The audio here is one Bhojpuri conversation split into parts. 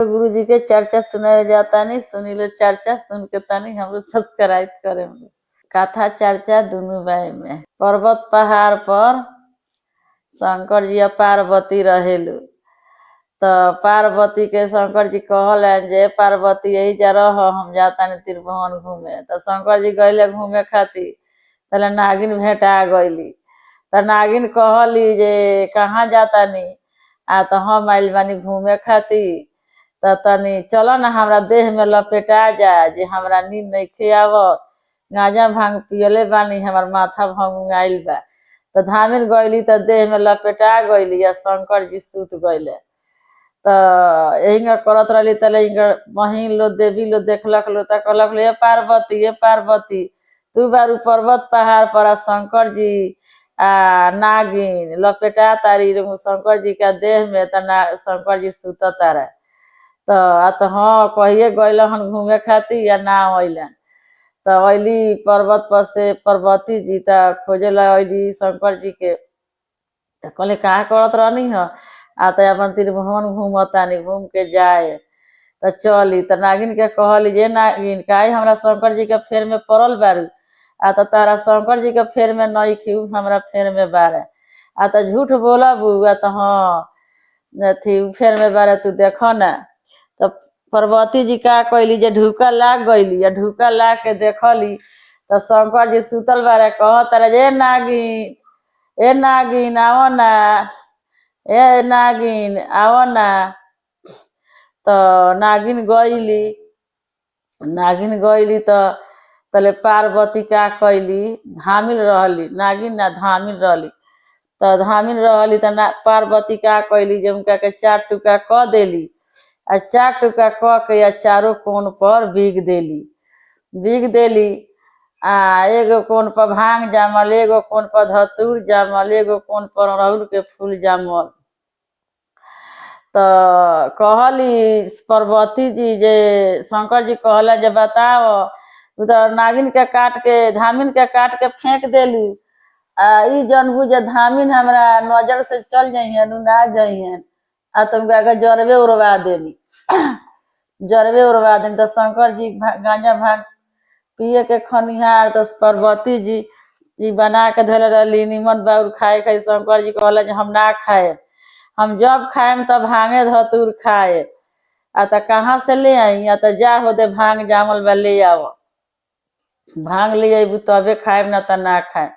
गुरु जी के चर्चा सुनाया जाता नहीं, सुनी लो चर्चा सुन के तनी हम सब्सक्राइब करे। कथा चर्चा दोनों भाई में। पर्वत पहाड़ पर शंकर जी और पार्वती रहेलू। तो पार्वती के शंकर जी कहल जे पार्वती यही जा रह, हम जाता नहीं त्रिभुवन घूमे। तो शंकर जी गईले घूमे खातिर, तले नागिन भेटा गईली। तो नागिन कहली जे कहाँ जाता नहीं? तो हम आइल बानी घूमे खातिर, तो तनी चलो ना हमरा देह में लपेटा जा, जे हमरा नींद नहीं खियावत, गांजा भांग पियले बानी, हमार माथा भंगाइल बा। तो धामिन गईली तो देह में लपेटा गईली या शंकर जी सुत गईले। तो यही करत रही। तले बहिन लो देवी लो देखलक लो, तो कहलक ये पार्वती, ये पार्वती, तू बारू पर्वत पहाड़ पर शंकर जी नागिन लपेटा तारी शंकर जी का देह में, तो शंकर जी सुत तारा। तो हाँ कहिए गईल हन घूमे खातिर या ना अइलन। तो अली पर्वत पर से पार्वती जी तो खोजे अली शंकर जी के। तो कहले का करत रहनी है? तो अपन त्रिभुवन घूमतानी, घूम के जाए। तो चली। तो नागिन के कहली जे नागिन काहे हमरा शंकर जी के फेर में पड़ल बारू? तो तारा शंकर जी के फेर में नहीं खियू, हमरा फेर में बारे। तो झूठ बोला बू। तो हाँ थी फेर में बारे, तू देखो ना। तो पार्वती जी का कहली जे ढूका लाग गईली, या ढूका लाग के देखली तो शंकर जी सुतल बारे। कह तारा जे नागिन, ए नागिन आओ ना, ए नागिन आओ ना। तो नागिन गईली तो तले पार्वती का कैली धामिल रहली, नागिन ना धामिल रहली। तो धामिल रहली तो पार्वती का कैली जे उनका के 4 टुका क देली, 4 टुका क के या चारों कोण पर बीग देली। एगो कोण पर भांग जामल, एगो कोण पर धतूर जामल, एगो कोण पर अड़हुल के फूल जामल। तो कहली पार्वती जी जे शंकर जी कहला जे बताओ, तो नागिन के काट के धामिन के काट के फेंक देलू। ई जनबू जे धामिन हमरा नजर से चल जाइए ना जाइए, तुमका के जरबे उड़वा देली। जरबे उड़वा देली। तो शंकर जी गांजा भांग पिए के खनिहार। तो पार्वती जी बना के धरे रहली निमन बाउर खाए खाए। शंकर जी कहला जे हम ना खाए, हम जब खाएम तब भांगे धतूर खाए। तो कहाँ से ले आई? तो जा होदे भांग जामल बा ले आओ, भांग ले अबू तबे खाएम, ना तो ना खाए।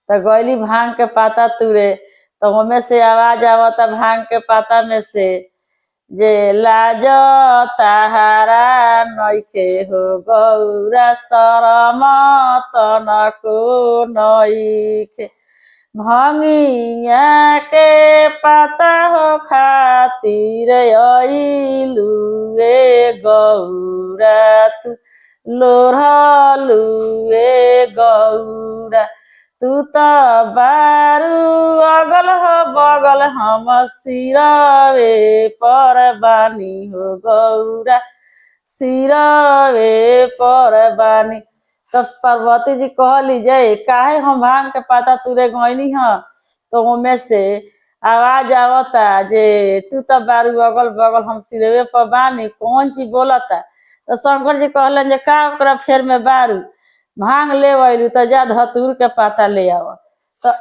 तो गईली भांग के पाता तुरे। तो हमें से आवाज आवता भांग के पाता में से जे लाज ताहारा नइखे हो गौरा, शरम तनको नइखे, भंगिया के पाता हो खातिर अइलू ए गौरा, तू लोढ़लू ए गौरा, तू तो बारू अगल हो बगल, हम सिरवे पर बानी हो गौरा, सिरवे पर बानी। तो पार्वती जी कहली जे काहे हम भांग के पाता तुरे गईनी ह? तो उनमें से आवाज आवता जे तू तो बारू अगल बगल, हम सिरवे पर बानी, कौन चीज बोलता? तो शंकर जी कहलन जे का ओकरा फेर में बारू? भांग ले अइलू तो जा धतूर के पाता ले आव। तो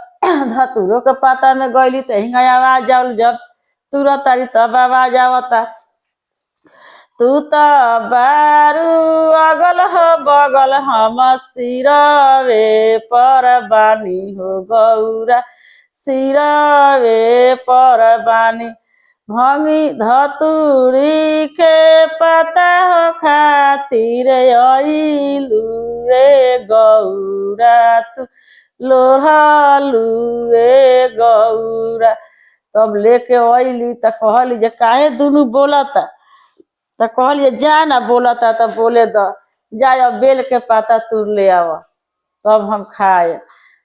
धतूरो के पाता में गईली तो हिंगा आवाज आवल, जब तुरंत तारी तब आवाज आवता तू तो बारू अगल हो बगल, हम सिरवे पर बानी हो गौरा, सिरवे पर बानी, भंगी धतूरी के पता हो खातिर अइलू ए गौरा, तू लोढ़लू ए गौरा। तब लेके अइली तो कहली जे काहे दुनू बोलता? तो कहलिए जा ना बोलता तो बोले द, जा बेल के पाता तुर ले आव तब हम खाए।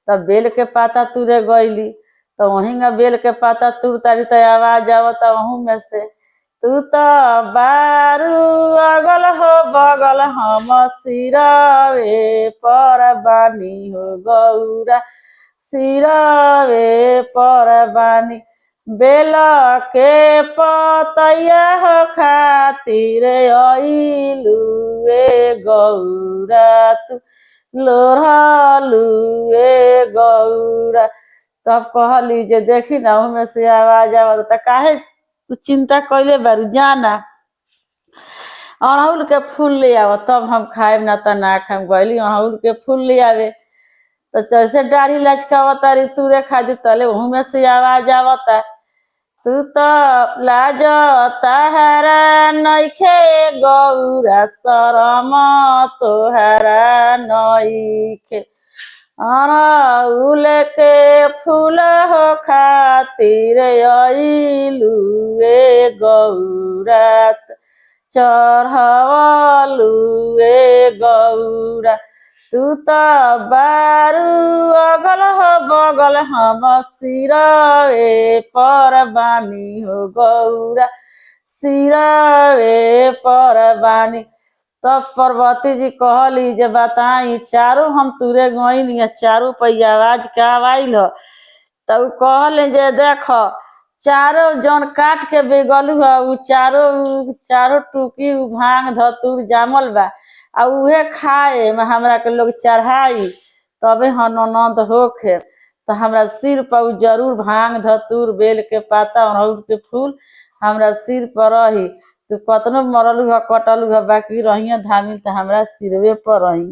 तब बेल के पाता तुरे गईली तो वहीं बेल के पाता तुर तारी तो आवाज आवता वहू में से तू तो बारू अगल हो बगल, हम सिरवे पर बानी हो गौरा, सिरवे पर बानी, बेल के पतैया हो खातिर अइलू ए गौरा तू लोढ़लू ए गौरा। तब कहली जे देखी ना उनमें से आवाज आवत त काहे तू चिंता कइले बारू, जाना अड़हुल के फूल ले आव तब हम खाएब, ना त ना खाएम। गइली अड़हुल के फूल ले आवे तो जैसे डाढ़ी लचकावता री तुरे खादी तले वहू में से आवाज आवता, तू तो लाजता हरा नइखे गौरा शरम तोहरा नइखे। अड़हुल के फूल हो खातिर अइलू ए गौरा चढ़वलू ए गौरा। तू तो बारू अगल हो बगल हम सिरवे पर बानी हो गौरा सिरवे पर बानी। तब पार्वती जी कहली जे बताई चारों हम तुरे गईनी चारों पर आवाज का आवाइल ह। तब कहले जे देख चारों जौन काट के बेगलू है उ चारों टूकी उ भांग धतूर जामल बा आ उहे खाए में हमरा के लोग चढ़ाई तबे हम ननद होखे। तो हमरा सिर पर जरूर भांग धतूर बेल के पाता अड़हुल के फूल हमरा सिर पर रही। तू कतनो मरलू है कटलू है बाकी रहिए धामिल तो हमरा सिरवे पर रही।